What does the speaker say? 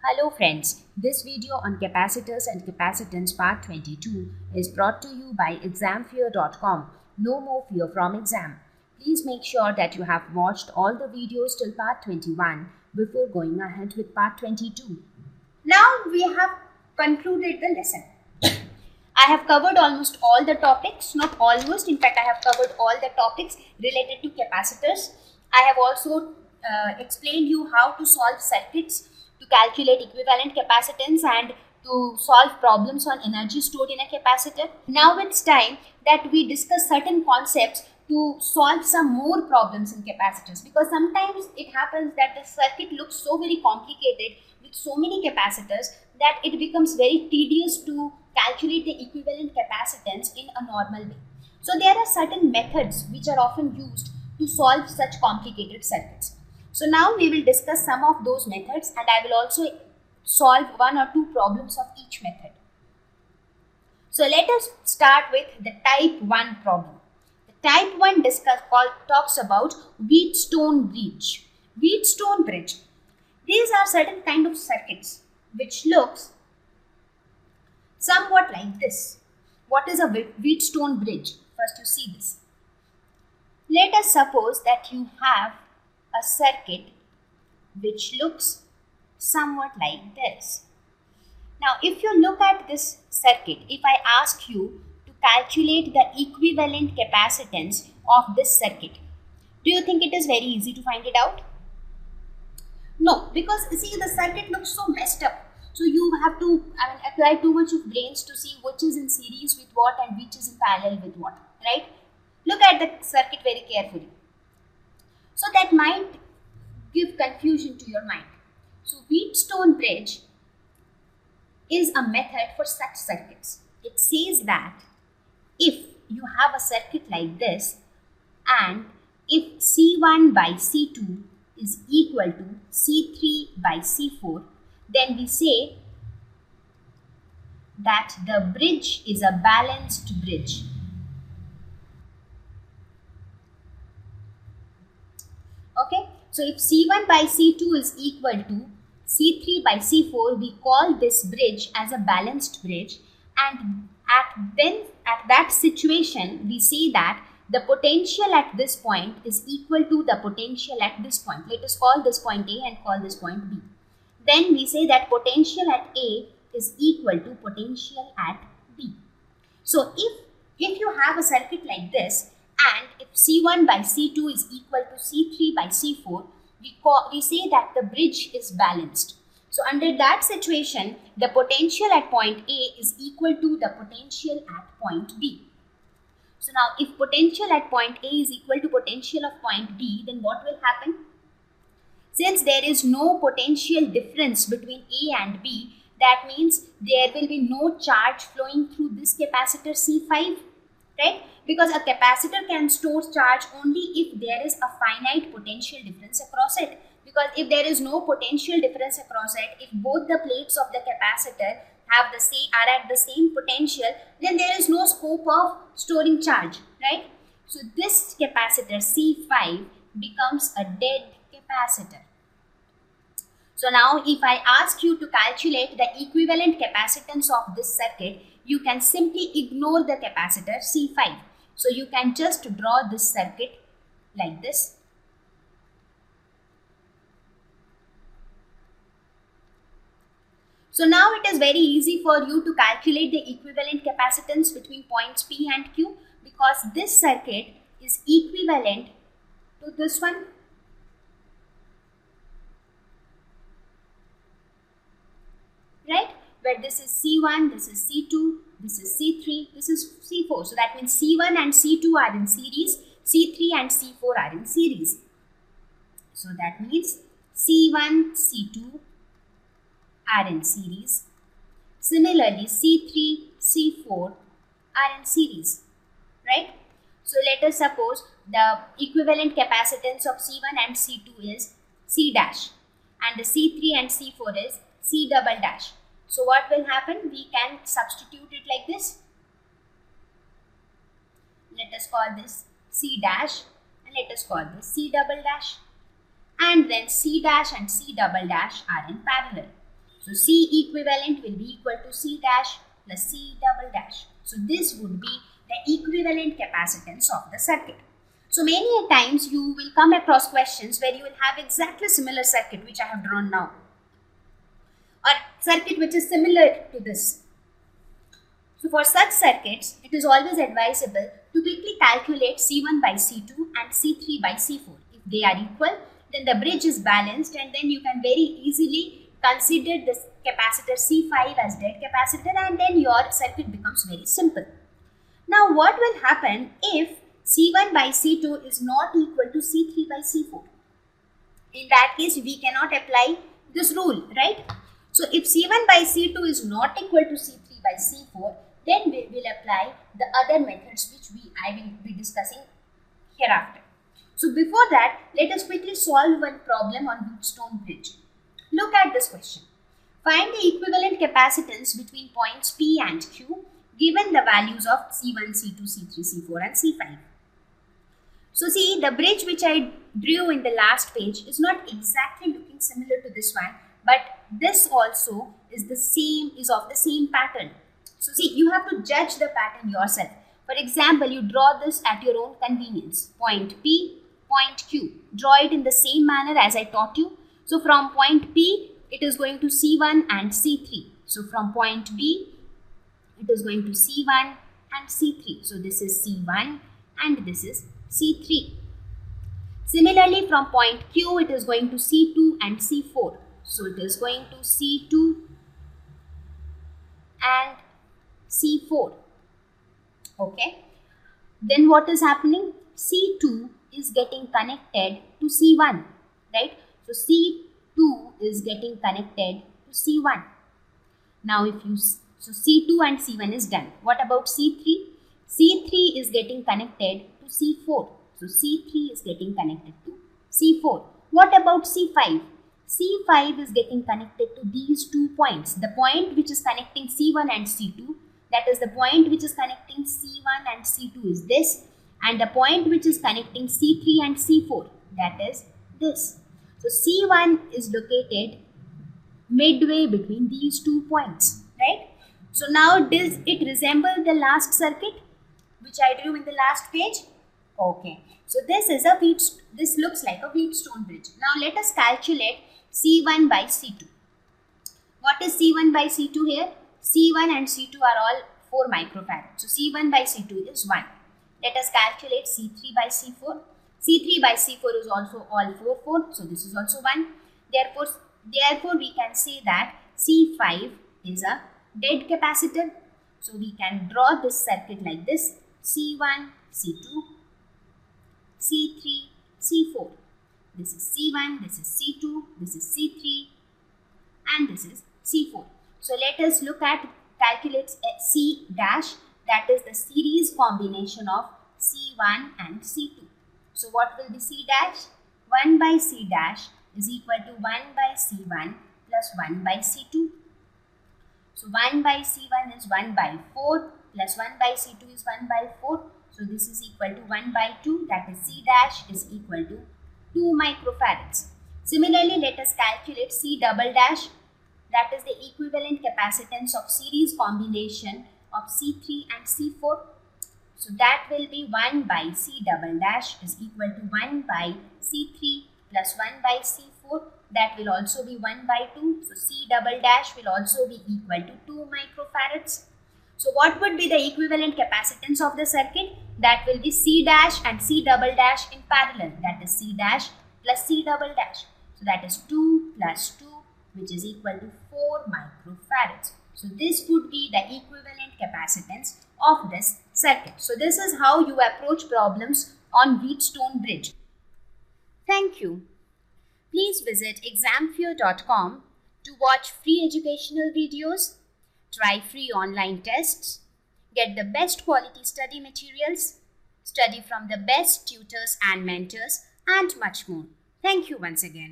Hello friends, this video on capacitors and capacitance part 22 is brought to you by examfear.com. No more fear from exam. Please make sure that you have watched all the videos till part 21 before going ahead with part 22. Now we have concluded the lesson. I have covered almost all the topics, not almost, in fact I have covered all the topics related to capacitors. I have also explained you how to solve circuits, to calculate equivalent capacitance and to solve problems on energy stored in a capacitor. Now it's time that we discuss certain concepts to solve some more problems in capacitors, because sometimes it happens that the circuit looks so very complicated with so many capacitors that it becomes very tedious to calculate the equivalent capacitance in a normal way. So there are certain methods which are often used to solve such complicated circuits. So now we will discuss some of those methods, and I will also solve one or two problems of each method. So let us start with the type 1 problem. The type 1 talks about Wheatstone bridge. Wheatstone bridge. These are certain kind of circuits which looks somewhat like this. What is a Wheatstone bridge? First you see this. Let us suppose that you have a circuit which looks somewhat like this. Now if you look at this circuit, if I ask you to calculate the equivalent capacitance of this circuit, do you think it is very easy to find it out? No, because see, the circuit looks so messed up. So you have to apply too much of brains to see which is in series with what and which is in parallel with what, right? Look at the circuit very carefully. So that might give confusion to your mind. So Wheatstone bridge is a method for such circuits. It says that if you have a circuit like this, and if C1 by C2 is equal to C3 by C4, then we say that the bridge is a balanced bridge. Okay, so if C1 by C2 is equal to C3 by C4, we call this bridge as a balanced bridge, and at that situation we say that the potential at this point is equal to the potential at this point. Let us call this point A and call this point B. Then we say that potential at A is equal to potential at B. So if you have a circuit like this, and if C1 by C2 is equal to C3 by C4, we say that the bridge is balanced. So under that situation, the potential at point A is equal to the potential at point B. So now if potential at point A is equal to potential of point B, then what will happen? Since there is no potential difference between A and B, that means there will be no charge flowing through this capacitor C5, right? Because a capacitor can store charge only if there is a finite potential difference across it. Because if there is no potential difference across it, if both the plates of the capacitor are at the same potential, then there is no scope of storing charge, right? So this capacitor C5 becomes a dead capacitor. So now if I ask you to calculate the equivalent capacitance of this circuit, you can simply ignore the capacitor C5. So you can just draw this circuit like this. So now it is very easy for you to calculate the equivalent capacitance between points P and Q, because this circuit is equivalent to this one. Right? Where this is C1, this is C2, this is C3, this is C4. So that means C1 and C2 are in series, C3 and C4 are in series. So that means C1, C2 are in series. Similarly, C3, C4 are in series, right? So let us suppose the equivalent capacitance of C1 and C2 is C dash, and the C3 and C4 is C double dash. So what will happen? We can substitute it like this. Let us call this C dash and let us call this C double dash. And then C dash and C double dash are in parallel. So C equivalent will be equal to C dash plus C double dash. So this would be the equivalent capacitance of the circuit. So many a times you will come across questions where you will have exactly similar circuit which I have drawn now, or circuit which is similar to this. So for such circuits, it is always advisable to quickly calculate C1 by C2 and C3 by C4. If they are equal, then the bridge is balanced, and then you can very easily consider this capacitor C5 as dead capacitor, and then your circuit becomes very simple. Now what will happen if C1 by C2 is not equal to C3 by C4? In that case, we cannot apply this rule, right? So if C1 by C2 is not equal to C3 by C4, then we will apply the other methods which I will be discussing hereafter. So before that, let us quickly solve one problem on Wheatstone bridge. Look at this question. Find the equivalent capacitance between points P and Q given the values of C1, C2, C3, C4 and C5. So see, the bridge which I drew in the last page is not exactly looking similar to this one, but this also is of the same pattern. So see, you have to judge the pattern yourself. For example, you draw this at your own convenience. Point P, point Q. Draw it in the same manner as I taught you. So from point P, it is going to C1 and C3. So from point B, it is going to C1 and C3. So this is C1 and this is C3. Similarly, from point Q, it is going to C2 and C4. So it is going to C2 and C4. Okay. Then what is happening? C2 is getting connected to C1, right? So C2 is getting connected to C1. Now so C2 and C1 is done. What about C3? C3 is getting connected to C4. So C3 is getting connected to C4. What about C5? C5 is getting connected to these 2 points. The point which is connecting C1 and C2, that is the point which is connecting C1 and C2 is this, and the point which is connecting C3 and C4, that is this. So C1 is located midway between these 2 points, right? So now does it resemble the last circuit which I drew in the last page? Okay. So this looks like a Wheatstone bridge. Now let us calculate C1 by C2. What is C1 by C2 here? C1 and C2 are all 4 microfarads. So C1 by C2 is 1. Let us calculate C3 by C4. C3 by C4 is also all 4. So this is also 1. Therefore we can say that C5 is a dead capacitor. So we can draw this circuit like this: C1, C2, C3, C4. This is C1, this is C2, this is C3, and this is C4. So let us calculate C dash, that is the series combination of C1 and C2. So what will be C dash? 1 by C dash is equal to 1 by C1 plus 1 by C2. So 1 by C1 is 1 by 4 plus 1 by C2 is 1 by 4. So this is equal to 1 by 2, that is C dash is equal to 2 microfarads. Similarly, let us calculate C double dash, that is the equivalent capacitance of series combination of C3 and C4. So that will be 1 by C double dash is equal to 1 by C3 plus 1 by C4. That will also be 1 by 2. So C double dash will also be equal to 2 microfarads. So what would be the equivalent capacitance of the circuit? That will be C dash and C double dash in parallel. That is C dash plus C double dash. So that is 2 plus 2, which is equal to 4 microfarads. So this would be the equivalent capacitance of this circuit. So this is how you approach problems on Wheatstone bridge. Thank you. Please visit examfear.com to watch free educational videos, try free online tests, get the best quality study materials, study from the best tutors and mentors, and much more. Thank you once again.